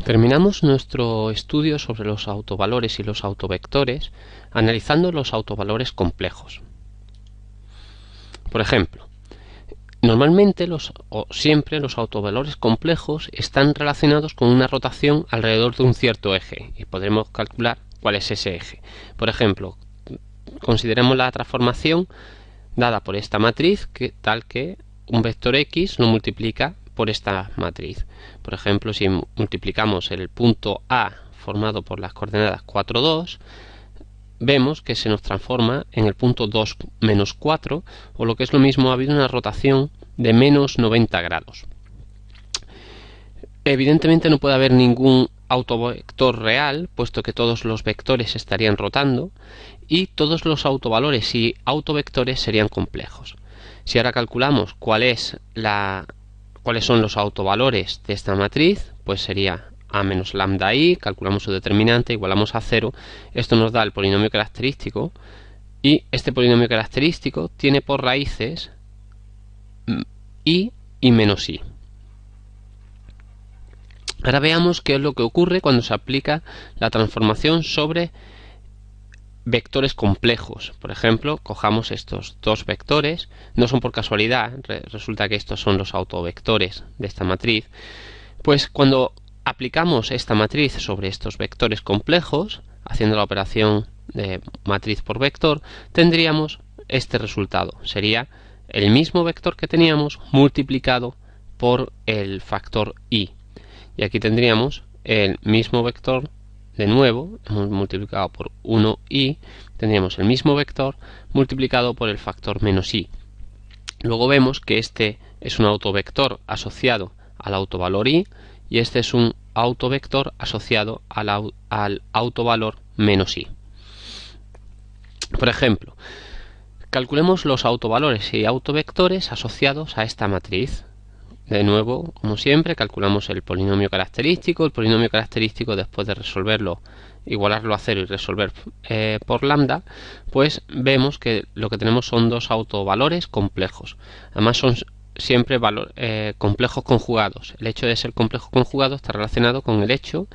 Terminamos nuestro estudio sobre los autovalores y los autovectores analizando los autovalores complejos. Por ejemplo, normalmente siempre los autovalores complejos están relacionados con una rotación alrededor de un cierto eje y podremos calcular cuál es ese eje. Por ejemplo, consideremos la transformación dada por esta matriz tal que un vector x lo multiplica por esta matriz. Por ejemplo, si multiplicamos el punto A formado por las coordenadas 4, 2, vemos que se nos transforma en el punto 2, menos 4, o lo que es lo mismo, ha habido una rotación de menos 90 grados. Evidentemente no puede haber ningún autovector real, puesto que todos los vectores estarían rotando, y todos los autovalores y autovectores serían complejos. Si ahora calculamos cuáles son los autovalores de esta matriz, pues sería a menos lambda i, calculamos su determinante, igualamos a 0. Esto nos da el polinomio característico, y este polinomio característico tiene por raíces i y menos i. Ahora veamos qué es lo que ocurre cuando se aplica la transformación sobre vectores complejos. Por ejemplo, cojamos estos dos vectores, no son por casualidad, resulta que estos son los autovectores de esta matriz. Pues cuando aplicamos esta matriz sobre estos vectores complejos, haciendo la operación de matriz por vector, tendríamos este resultado. Sería el mismo vector que teníamos multiplicado por el factor i. Y aquí tendríamos el mismo vector, de nuevo, hemos multiplicado por 1i, tendríamos el mismo vector multiplicado por el factor menos i. Luego vemos que este es un autovector asociado al autovalor i, y este es un autovector asociado al autovalor menos i. Por ejemplo, calculemos los autovalores y autovectores asociados a esta matriz. De nuevo, como siempre, calculamos el polinomio característico. El polinomio característico, después de resolverlo, igualarlo a 0 y resolver por lambda, pues vemos que lo que tenemos son dos autovalores complejos. Además son siempre complejos conjugados. El hecho de ser complejo conjugado está relacionado con el hecho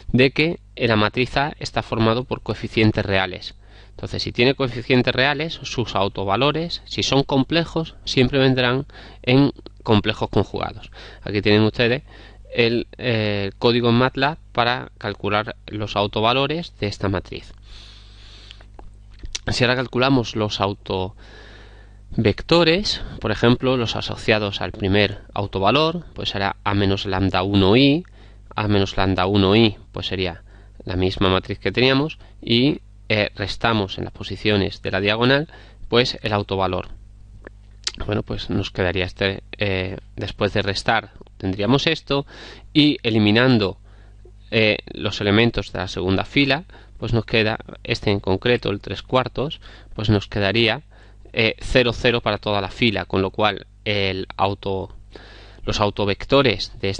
de que la matriz A está formado por coeficientes reales. Entonces, si tiene coeficientes reales, sus autovalores, si son complejos, siempre vendrán en complejos conjugados. Aquí tienen ustedes el código en MATLAB para calcular los autovalores de esta matriz. Si ahora calculamos los autovectores, por ejemplo, los asociados al primer autovalor, pues será a menos lambda 1i, a menos lambda 1i, pues sería la misma matriz que teníamos, y restamos en las posiciones de la diagonal pues el autovalor. Bueno, pues nos quedaría después de restar tendríamos esto, y eliminando los elementos de la segunda fila, pues nos queda en concreto, el 3/4, pues nos quedaría 0, 0 para toda la fila, con lo cual los autovectores de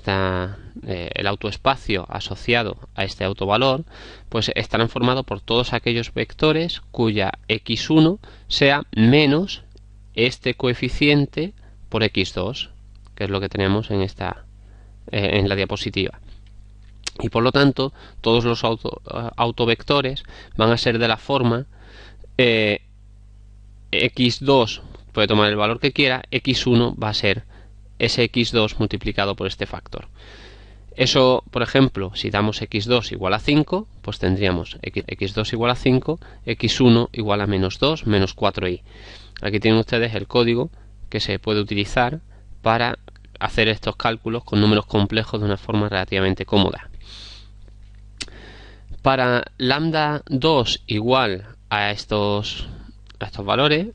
el autoespacio asociado a este autovalor, pues estarán formados por todos aquellos vectores cuya x1 sea menos este coeficiente por x2, que es lo que tenemos en la diapositiva. Y por lo tanto, todos los autovectores van a ser de la forma x2 puede tomar el valor que quiera, x1 va a ser ese x2 multiplicado por este factor. Eso, por ejemplo, si damos x2 igual a 5, pues tendríamos x2 igual a 5, x1 igual a menos 2, menos 4i. Aquí tienen ustedes el código que se puede utilizar para hacer estos cálculos con números complejos de una forma relativamente cómoda. Para lambda 2 igual a estos valores,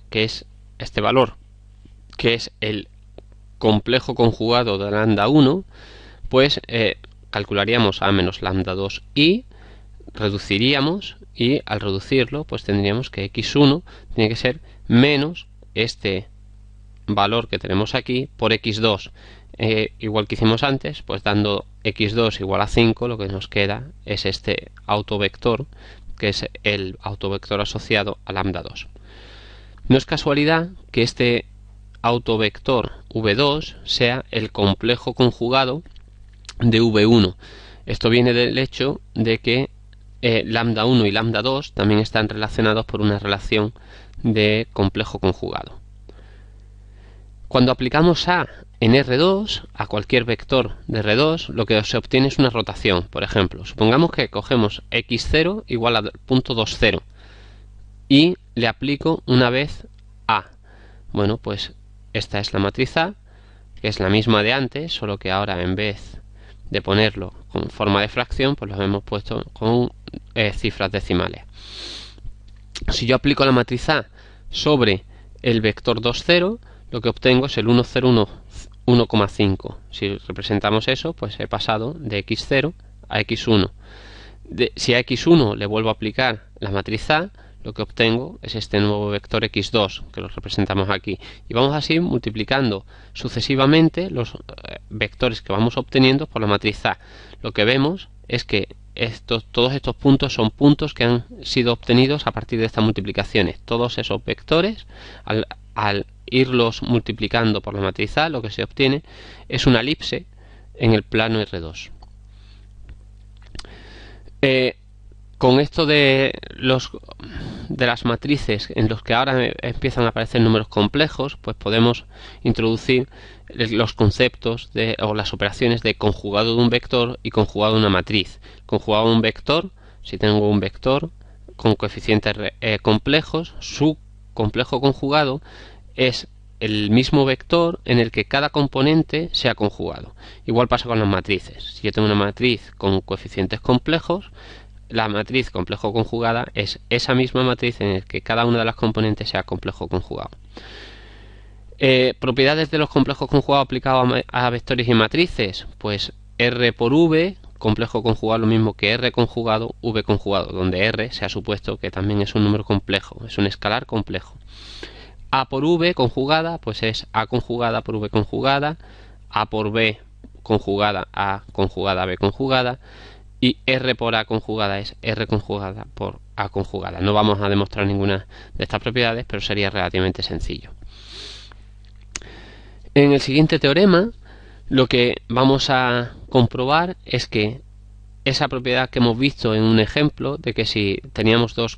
que es este valor, que es el complejo conjugado de lambda 1, pues calcularíamos a menos lambda 2i, reduciríamos, y al reducirlo pues tendríamos que x1 tiene que ser menos este valor que tenemos aquí por x2, igual que hicimos antes, pues dando x2 igual a 5, lo que nos queda es este autovector, que es el autovector asociado a lambda 2. No es casualidad que este autovector v2 sea el complejo conjugado de v1. Esto viene del hecho de que lambda 1 y lambda 2 también están relacionados por una relación de complejo conjugado. Cuando aplicamos A en R2, a cualquier vector de R2, lo que se obtiene es una rotación. Por ejemplo, supongamos que cogemos x0 igual al punto 2, 0 y le aplico una vez A. Bueno, pues esta es la matriz A, que es la misma de antes, solo que ahora en vez de ponerlo con forma de fracción, pues lo hemos puesto con cifras decimales. Si yo aplico la matriz A sobre el vector 2, 0, lo que obtengo es el 1, 0, 1, 1,5. Si representamos eso, pues he pasado de x0 a x1. Si a x1 le vuelvo a aplicar la matriz A, lo que obtengo es este nuevo vector x2, que lo representamos aquí. Y vamos así multiplicando sucesivamente los vectores que vamos obteniendo por la matriz A. Lo que vemos es que todos estos puntos son puntos que han sido obtenidos a partir de estas multiplicaciones. Todos esos vectores, al irlos multiplicando por la matriz A, lo que se obtiene es una elipse en el plano R2. Con esto de las matrices en los que ahora empiezan a aparecer números complejos, pues podemos introducir los conceptos o las operaciones de conjugado de un vector y conjugado de una matriz. Conjugado de un vector, si tengo un vector con coeficientes complejos, su complejo conjugado es el mismo vector en el que cada componente sea conjugado. Igual pasa con las matrices. Si yo tengo una matriz con coeficientes complejos, la matriz complejo conjugada es esa misma matriz en la que cada una de las componentes sea complejo conjugado. Propiedades de los complejos conjugados aplicados a vectores y matrices, pues R por V, complejo conjugado lo mismo que R conjugado, V conjugado, donde R se ha supuesto que también es un número complejo, es un escalar complejo. A por V conjugada, pues es A conjugada por V conjugada, A por B conjugada, A conjugada, B conjugada, y R por A conjugada es R conjugada por A conjugada. No vamos a demostrar ninguna de estas propiedades, pero sería relativamente sencillo. En el siguiente teorema, lo que vamos a comprobar es que esa propiedad que hemos visto en un ejemplo, de que si teníamos dos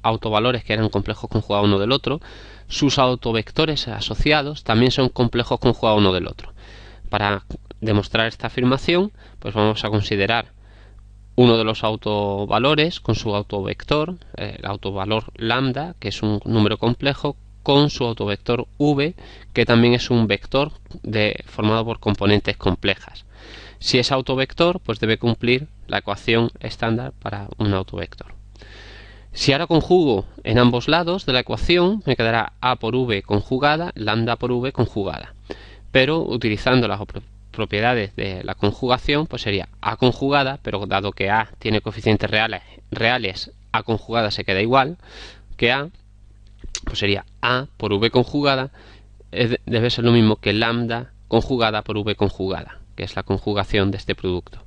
autovalores que eran complejos conjugados uno del otro, sus autovectores asociados también son complejos conjugados uno del otro. Para demostrar esta afirmación, pues vamos a considerar uno de los autovalores con su autovector, el autovalor lambda, que es un número complejo, con su autovector v, que también es un vector formado por componentes complejas. Si es autovector, pues debe cumplir la ecuación estándar para un autovector. Si ahora conjugo en ambos lados de la ecuación, me quedará A por V conjugada, lambda por V conjugada. Pero utilizando las propiedades de la conjugación, pues sería A conjugada, pero dado que A tiene coeficientes reales, A conjugada se queda igual que A, pues sería A por V conjugada, debe ser lo mismo que lambda conjugada por V conjugada, que es la conjugación de este producto.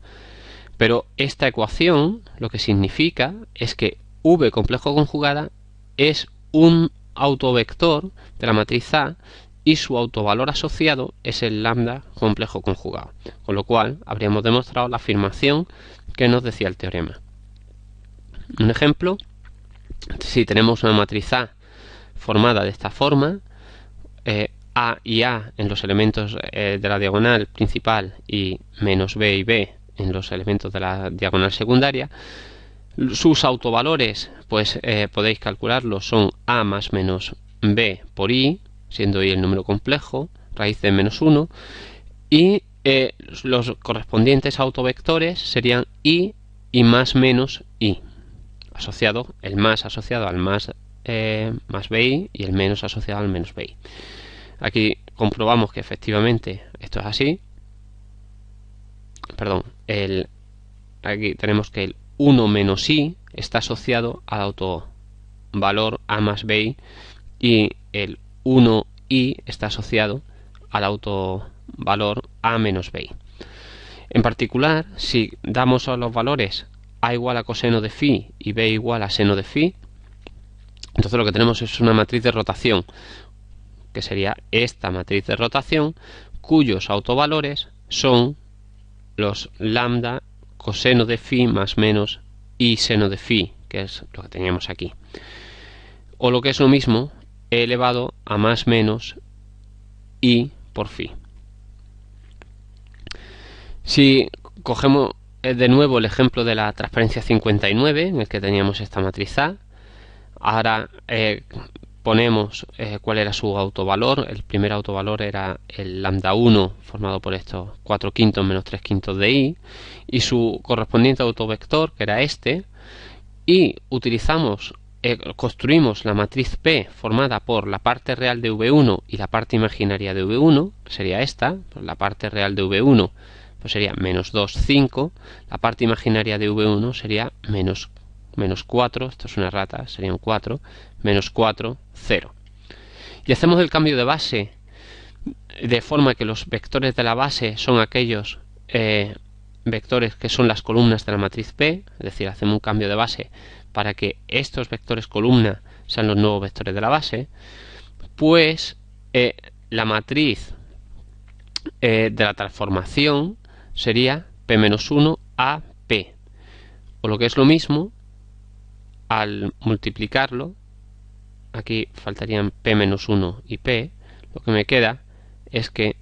Pero esta ecuación lo que significa es que V complejo conjugada es un autovector de la matriz A y su autovalor asociado es el lambda complejo conjugado, con lo cual habríamos demostrado la afirmación que nos decía el teorema. Un ejemplo, si tenemos una matriz A formada de esta forma, A y A en los elementos de la diagonal principal y menos B y B en los elementos de la diagonal secundaria, sus autovalores, pues podéis calcularlos, son A más menos B por I, siendo I el número complejo, raíz de menos 1, y los correspondientes autovectores serían I y más menos I, asociado, el más asociado al más BI y el menos asociado al menos BI. Aquí comprobamos que efectivamente esto es así. Perdón, aquí tenemos que el 1 menos I está asociado al autovalor A más BI y el 1I está asociado al autovalor A menos BI. En particular, si damos a los valores A igual a coseno de phi y B igual a seno de phi, entonces lo que tenemos es una matriz de rotación, que sería esta matriz de rotación, cuyos autovalores son los lambda coseno de phi más menos y seno de phi, que es lo que teníamos aquí. O lo que es lo mismo, e elevado a más menos i por phi. Si cogemos de nuevo el ejemplo de la transparencia 59, en el que teníamos esta matriz A, ahora ponemos cuál era su autovalor. El primer autovalor era el lambda 1 formado por estos 4 quintos menos 3 quintos de i, y su correspondiente autovector, que era este, y utilizamos construimos la matriz P formada por la parte real de V1 y la parte imaginaria de V1, que sería esta. La parte real de V1 pues sería menos 2, 5, la parte imaginaria de V1 sería menos 4, esto es una rata, sería un 4, menos 4, 0. Y hacemos el cambio de base de forma que los vectores de la base son aquellos vectores que son las columnas de la matriz P, es decir, hacemos un cambio de base para que estos vectores columna sean los nuevos vectores de la base. Pues la matriz de la transformación sería P-1 a P, o lo que es lo mismo, al multiplicarlo, aquí faltarían P-1 y P, lo que me queda es que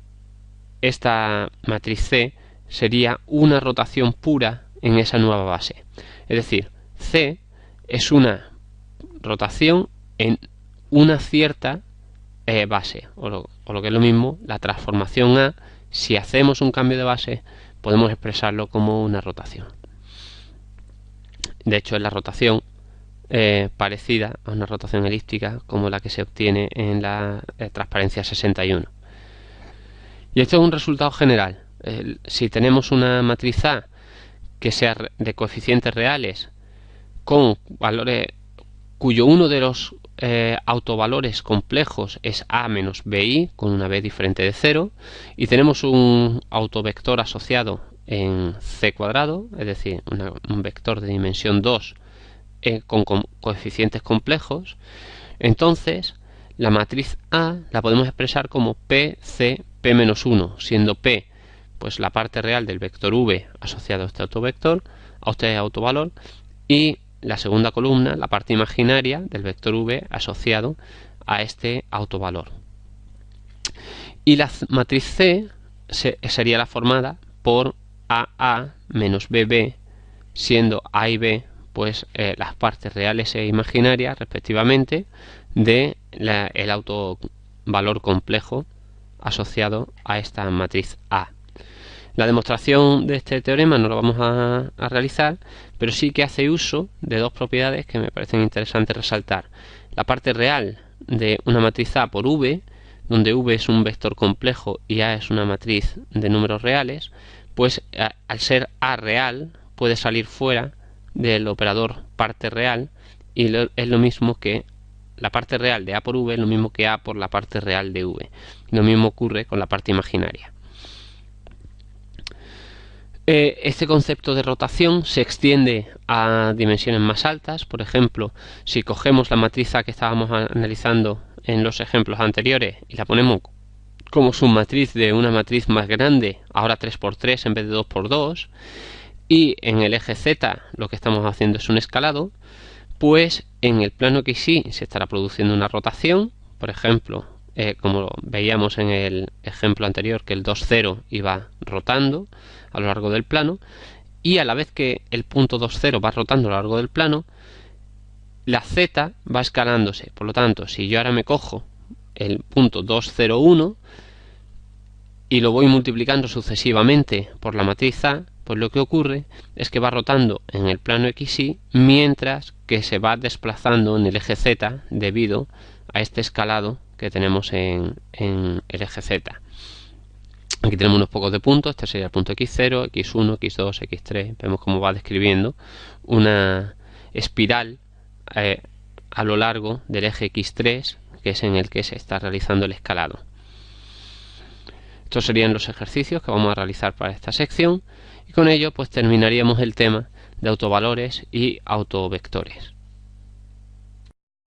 esta matriz C sería una rotación pura en esa nueva base. Es decir, C es una rotación en una cierta base, o lo que es lo mismo, la transformación A, si hacemos un cambio de base, podemos expresarlo como una rotación. De hecho, es la rotación parecida a una rotación elíptica como la que se obtiene en la transparencia 61. Y esto es un resultado general. Si tenemos una matriz A que sea de coeficientes reales con valores cuyo uno de los autovalores complejos es A menos BI, con una B diferente de 0, y tenemos un autovector asociado en C cuadrado, es decir, un vector de dimensión 2 con coeficientes complejos, entonces la matriz A la podemos expresar como PC P-1, siendo P pues la parte real del vector V asociado a este autovector, a este autovalor, y la segunda columna, la parte imaginaria del vector V asociado a este autovalor. Y la matriz C sería la formada por AA menos BB, siendo A y B pues las partes reales e imaginarias respectivamente de el autovalor complejo asociado a esta matriz A. La demostración de este teorema no lo vamos a realizar, pero sí que hace uso de dos propiedades que me parecen interesantes resaltar. La parte real de una matriz A por V, donde V es un vector complejo y A es una matriz de números reales, pues al ser A real puede salir fuera del operador parte real, y es lo mismo que la parte real de A por V es lo mismo que A por la parte real de V. Lo mismo ocurre con la parte imaginaria. Este concepto de rotación se extiende a dimensiones más altas. Por ejemplo, si cogemos la matriz A que estábamos analizando en los ejemplos anteriores y la ponemos como submatriz de una matriz más grande, ahora 3×3 en vez de 2×2, y en el eje Z lo que estamos haciendo es un escalado, pues en el plano XY se estará produciendo una rotación. Por ejemplo, como veíamos en el ejemplo anterior, que el 2,0 iba rotando a lo largo del plano, y a la vez que el punto 2,0 va rotando a lo largo del plano, la Z va escalándose. Por lo tanto, si yo ahora me cojo el punto 2,0,1 y lo voy multiplicando sucesivamente por la matriz A, pues lo que ocurre es que va rotando en el plano XY mientras que se va desplazando en el eje Z debido a este escalado que tenemos en el eje Z. Aquí tenemos unos pocos de puntos, este sería el punto X0, X1, X2, X3. Vemos cómo va describiendo una espiral a lo largo del eje X3, que es en el que se está realizando el escalado. Estos serían los ejercicios que vamos a realizar para esta sección, y con ello pues terminaríamos el tema de autovalores y autovectores.